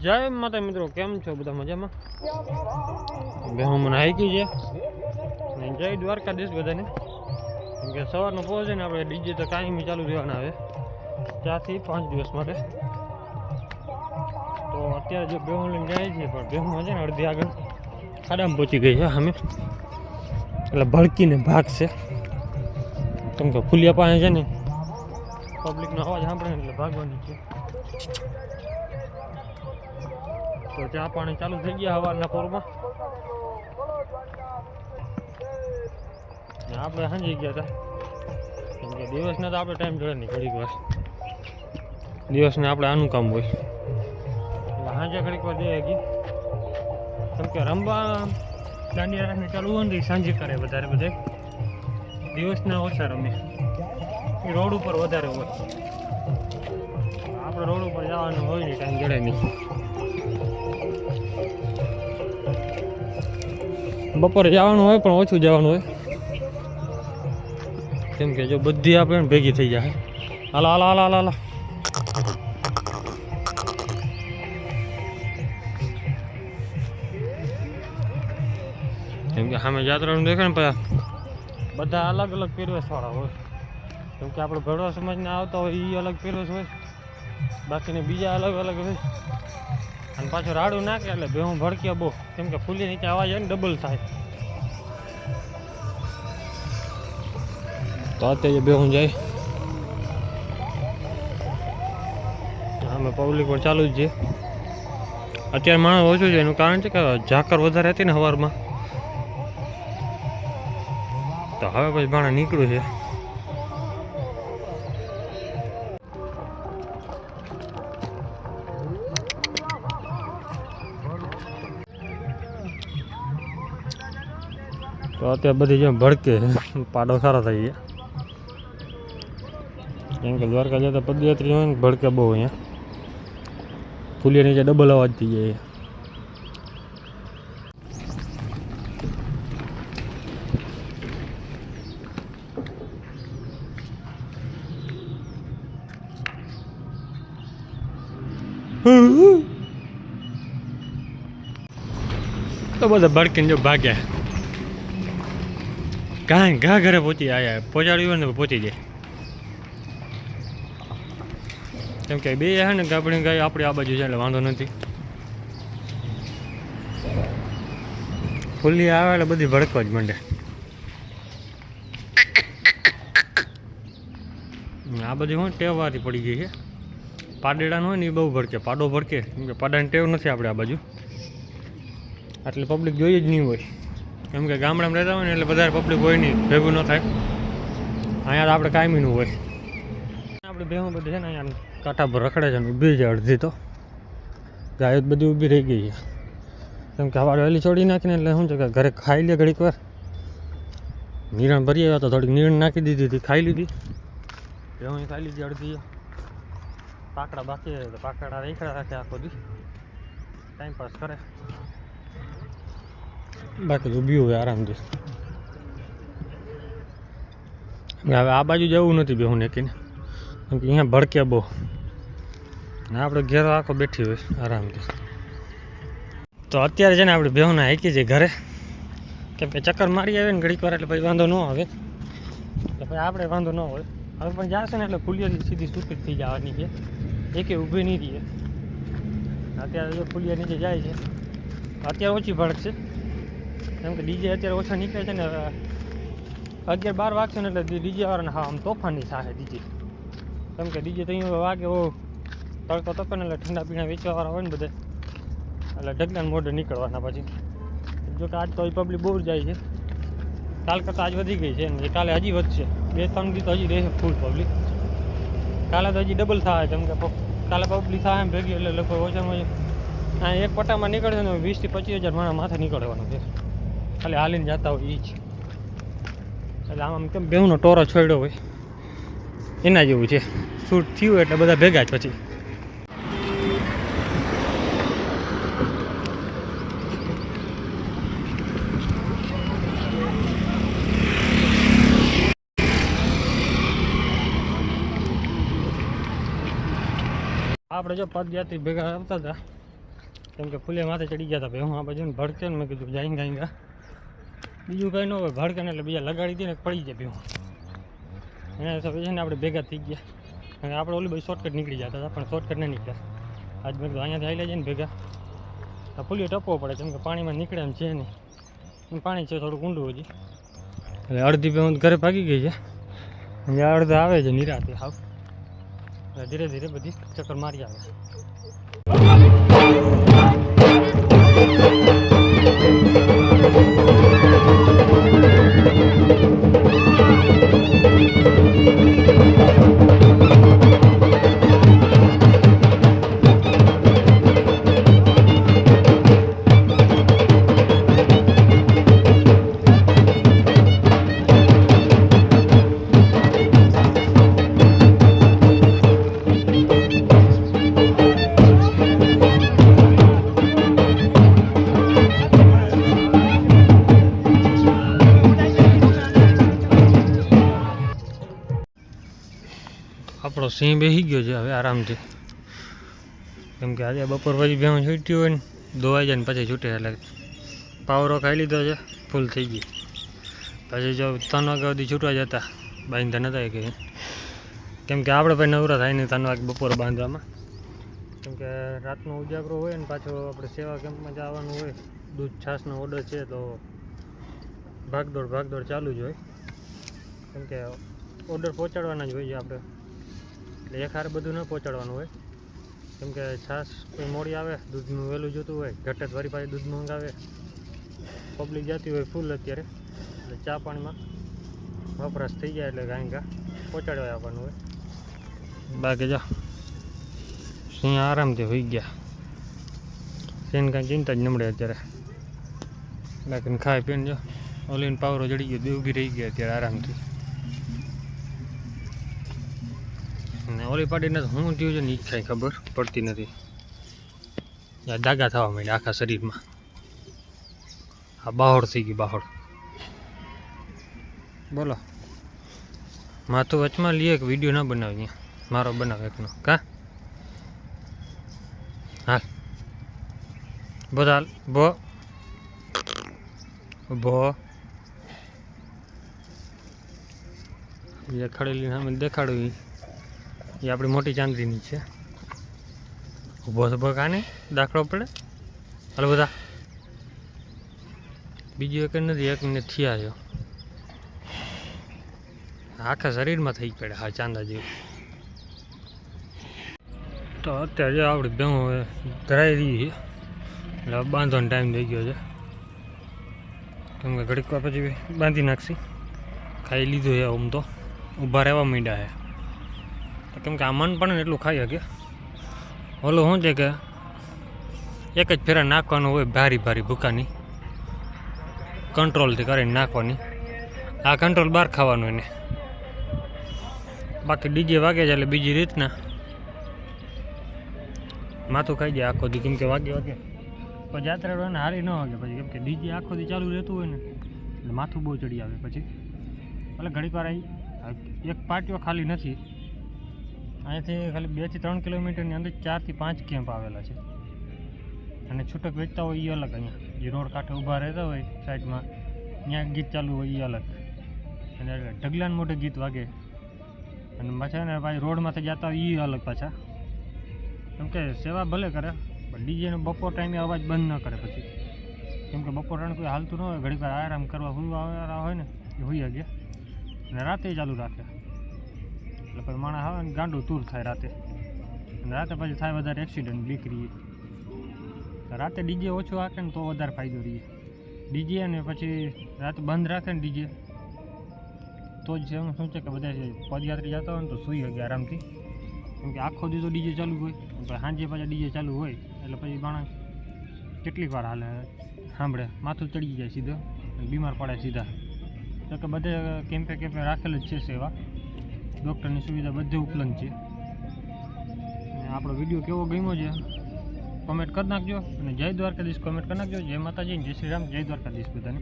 જય માતા મિત્રો, કેમ છો બધા મજામાં? બેહું મને હાઈકી છે અને જય દ્વારકાધીશ બધાને. કેમ કે સવારનો પહોંચે ને આપણે ડીજે તો કાયમી ચાલુ રહેવાના આવે 4 થી 5 દિવસ માટે. તો અત્યારે જો બેહું લઈને જાય છે, પણ બેહું છે ને અડધી આગળ ખાડામાં પહોંચી ગઈ છે સામે, એટલે ભડકીને ભાગશે. કેમ કે ફૂલિયા પાસે છે ને પબ્લિકનો અવાજ સાંભળે એટલે ભાગવાની છે. તો ચા પાણી ચાલુ થઈ ગયા સવારના પોરમાં. આપણે સાંજે ગયા હતા, કેમ કે દિવસના તો આપણે ટાઈમ જોડે નહીં. ઘડીક વાર દિવસને આપણે આનું કામ હોય એટલે સાંજે ઘડીક વાર જઈએ ગઈ. કેમ કે રમવા દાંડિયા રાસને ચાલુ હોય ને સાંજે કરે વધારે બધે, દિવસના ઓછા રમે. એ રોડ ઉપર વધારે હોય, આપણે રોડ ઉપર જવાનું હોય નહીં, ટાઈમ જડે નહીં. બપોરે જવાનું હોય પણ ઓછું જવાનું હોય, કેમ કે જો બધી આપણે ભેગી થઈ જાય. હાલો હાલો હાલો હાલો હાલો. કેમ કે સામે જાત્રાનું દેખાય ને પછી બધા અલગ અલગ પહેરવેશવાળા હોય. કેમ કે આપણે ભરવા સમાજના આવતા હોય એ અલગ પહેરવેશ હોય, બાકીને બીજા અલગ અલગ હોય. અને પાછું રાડું નાખે એટલે ભેહું ભડકે બહુ. કેમ કે ફૂલી નીચે અવાજ હોય ને ડબલ થાય. તો અત્યારે ભેહું જાય આમે પબ્લિક પણ ચાલુ જ છે. અત્યારે માણસ ઓછું છે, એનું કારણ છે કે ઝાકર વધારે હતી ને સવારમાં, તો હવે પછી ભાણા નીકળ્યું છે. તો અત્યારે બધી જેમ ભડકે પાડો સારા થઈ ગયા. કેમ કે દ્વારકા જતા પદયાત્રી હોય ને ભડકે બહુ અહીંયા. ફૂલિયા નીચે ડબલ અવાજ થઈ જાય. તો બધા ભડકીને જો ભાગ્યા, કાંઈ ઘા ઘરે પહોંચી આવ્યા. પહોંચાડ્યું હોય ને પહોંચી જાય. કેમ કે બે છે ને ગાબડી ગાય આપણી આ બાજુ છે એટલે વાંધો નથી. ફૂલી આવે એટલે બધી ભડકવા જ માંડે. આ બધી હું ટેવવાથી પડી ગઈ છે. પાડેડાનો હોય ને એ બહુ ભડકે, પાડો ભડકે. કેમ કે પાડાની ટેવ નથી આપણે આ બાજુ, આટલી પબ્લિક જોઈએ જ નહીં હોય. કેમ કે ગામડામાં રહેતા હોય ને એટલે વધારે પબ્લિક હોય નહીં, ભેગું ન થાય. અહીંયા તો આપણે કાયમીનું હોય. આપણે ભેહું બધી છે ને અહીંયા કાંઠા પર રખડે છે ને ઊભી છે. અડધી તો ગાયો બધી ઊભી રહી ગઈ છે. કેમ કે સવારે વહેલી છોડી નાખીને એટલે શું છે કે ઘરે ખાઈ લે ઘડીક વાર. નિરણ ભરી આવ્યા તો થોડીક નિરણ નાખી દીધી હતી, ખાઈ લીધી. ભેહું ખાઈ લીધી અડધી. પાકડા બાકી તો પાકડા રેખડા રાખે આખો દી, ટાઈમ પાસ કરે. બાકી ઊભી હોય આરામથી. હવે આ બાજુ જવું નથી ભેહું નાખીને, કેમ કે અહીંયા ભડકે બહુ ને આપણે ઘેરો આખો બેઠી હોય આરામથી. તો અત્યારે છે ને આપણે ભેહુંને હાંકી છે ઘરે. કેમ કે ચક્કર મારી આવે ને ઘડીક વાર એટલે પછી વાંધો ન આવે, એટલે પછી આપણે વાંધો ન હોય. હવે પણ જશે ને એટલે ફૂલિયાથી સીધી સુપીટ થઈ જવાની છે, એકે ઊભી નહીં રહીએ. અત્યારે જો ફૂલિયા નીચે જાય છે. અત્યારે ઓછી ભડકશે, કેમ કે ડીજે અત્યારે ઓછા નીકળે છે ને. 11-12 વાગશે ને એટલે ડીજે વાળાને હા આમ તોફાની થાય ડીજે. કેમ કે ડીજે તો અહીંયા વાગે ઓ તડકો તકો ને એટલે ઠંડા પીણા વેચવાવાળા હોય ને બધે, એટલે ઢગલાને મોઢે નીકળવાના. પછી જોકે આજ તો પબ્લિક બહુ જાય છે, કાલ કરતાં આજ વધી ગઈ છે ને કાલે હજી વધશે. 2-3 દી તો હજી રહેશે ફૂલ પબ્લિક. કાલે તો હજી ડબલ થાય, કેમ કે કાલે પબ્લિક થાય એમ ભેગી એટલે લોકો ઓછામાં ઓછા એક પટ્ટામાં નીકળશે ને 20 થી 25 હજાર માણસ માથે નીકળવાનું છે, ખાલી હાલીને જતા હોય એ જ. એટલે આમ કેમ બેહુંનો ટોરો છોડ્યો હોય એના જેવું છે. શૂટ થયું એટલે બધા ભેગા જ. પછી આપણે જો પદયાત્રી ભેગા આવતા હતા કેમ કે ફૂલે માથે ચડી ગયા હતા ભેહું આ બાજુ ને ભડકે ને મેં કીધું જાય ગાઈ બીજું કંઈ ન હોય ભડકે ને એટલે બીજા લગાડી દે ને પડી જાય ભેહું એના હિસાબે છે ને આપણે ભેગા થઈ ગયા અને આપણે ઓલી બધી શોર્ટકટ નીકળી જતા હતા પણ શોર્ટકટ નહીં નીકળ્યા આજ મેં કીધું અહીંયાથી આવી જાય ને ભેગા આ ફૂલીઓ ટપવો પડે કેમ કે પાણીમાં નીકળે એમ છે નહીં પાણી છે થોડુંક ઊંડું હજી એટલે અડધી ભેહું ઘરે ભાગી ગઈ છે અને અડધા આવે છે નિરાતે હાવ એટલે ધીરે ધીરે બધી ચક્કર મારી આવે આપણો સિંહ બેસી ગયો છે હવે આરામથી કેમ કે આજે બપોર પછી ભેહું છૂટ્યું હોય ને ધોવાઈ જાય ને પછી છૂટે એટલે પાવરો ખાઈ લીધો છે ફૂલ થઈ ગઈ પછી જો 3 વાગ્યા સુધી છૂટવા જતા બાંધતા નતા કે કેમ કે આપણે ભાઈ નવરા થાય નહીં 3 વાગે બપોર બાંધવામાં કેમ કે રાતનો ઉજાગરો હોય ને પાછો આપણે સેવા કેમ્પમાં જવાનું હોય દૂધ છાશનો ઓર્ડર છે તો ભાગદોડ ચાલુ જ હોય કેમ કે ઓર્ડર પહોંચાડવાના જ હોય છે આપણે એટલે એક હારે બધું ન પહોંચાડવાનું હોય કેમ કે છાશ કોઈ મોડી આવે દૂધનું વહેલું જોતું હોય ઘટે ફરી પાછી દૂધ મંગાવે પબ્લિક જતી હોય ફૂલ અત્યારે એટલે ચા પાણીમાં વપરાશ થઈ જાય એટલે ગાય ગા પહોંચાડવા આવવાનું હોય બાકી જો સિંહ આરામથી હોઈ ગયા સિંહ કાંઈ ચિંતા જ નમડે અત્યારે બાકી ખાઈ પીને જો ઓલીને પાવરો ચડી ગયો ઊભી રહી ગયા અત્યારે આરામથી ને ઓલી પાડીને હું થયું છે ને એ કાંઈ ખબર પડતી નથી દાગા થવા માંડ્યા આખા શરીરમાં આ બાહોડ થઈ ગઈ બાહોડ બોલો માથું વચમાં લઈએ એક વિડીયો ના બનાવીએ મારો બનાવ એકનો કા હાલ બોલ ભો એ ખડેલી સામે દેખાડવી એ આપણી મોટી ચાંદરીની છે ઊભો કાને દાખલો પડે હાલો બધા બીજું એક નથી એક ને થયા છો આખા શરીરમાં થઈ પડે હા ચાંદા જેવું તો અત્યારે જો આપણે ભેહું હવે ધરાઈ રહી છે એટલે બાંધવાનો ટાઈમ થઈ ગયો છે કેમ કે ઘડીક વાર પછી બાંધી નાખશી ખાઈ લીધું છે આમ તો ઊભા રહેવા માંડ્યા છે કેમ કે આ મન પણ એટલું ખાઈ શકે ઓલું શું છે કે એક જ ફેરા નાખવાનું હોય ભારી ભૂકાની કંટ્રોલથી કરીને નાખવાની આ કંટ્રોલ બહાર ખાવાનું એને બાકી ડીજે વાગે છે એટલે બીજી રીતના માથું ખાઈ જાય આખો દી કેમ કે વાગે પછી જાત્રા હોય ને હારી ન વાગે પછી કેમ કે ડીજે આખો દી ચાલુ રહેતું હોય ને એટલે માથું બહુ ચડી આવે પછી એટલે ઘડીક વાર એક પાટીઓ ખાલી નથી અહીંયાથી ખાલી 2 થી 3 કિલોમીટરની અંદર 4 થી 5 કેમ્પ આવેલા છે અને છૂટક વેચતા હોય એ અલગ અહીંયા જે રોડ કાંઠે ઊભા રહેતા હોય સાઈડમાં ત્યાં ગીત ચાલુ હોય એ અલગ અને ઢગલાને મોટે ગીત વાગે અને પાછા ને પાછી રોડમાંથી જતા હોય એ અલગ પાછા કેમ કે સેવા ભલે કરે પણ ડીજેનો બપોર ટાઈમે અવાજ બંધ ન કરે પછી કેમ કે બપોર ટાઈમે કોઈ હાલતું ન હોય ઘડીક વાર આરામ કરવા હુવાવાળા હોય ને એ હોઈ ગયા અને રાતે ચાલુ રાખે એટલે પછી માણસ આવે ને ગાંડું તૂર થાય રાતે અને રાતે પછી થાય વધારે એક્સિડન્ટ બીકરી રાતે ડીજે ઓછું રાખે ને તો વધારે ફાયદો રહીએ ડીજે અને પછી રાતે બંધ રાખે ને ડીજે તો જ શું છે કે બધા પદયાત્રી જતા હોય ને તો સૂઈ શકે આરામથી કેમ કે આખો દિવસ ડીજે ચાલુ હોય સાંજે પાછા ડીજે ચાલુ હોય એટલે પછી માણસ કેટલીક વાર હાલે સાંભળે માથું ચડી જાય સીધો અને બીમાર પડે સીધા તો કે બધે કેમ્પે રાખેલ જ છે સેવા ડૉક્ટરની સુવિધા બધે ઉપલબ્ધ છે અને આપણો વિડીયો કેવો ગમ્યો છે કમેન્ટ કરી નાખજો અને જય દ્વારકાધીશ કમેન્ટ કરી નાખજો જય માતાજી જય શ્રી રામ જય દ્વારકાધીશ બધાને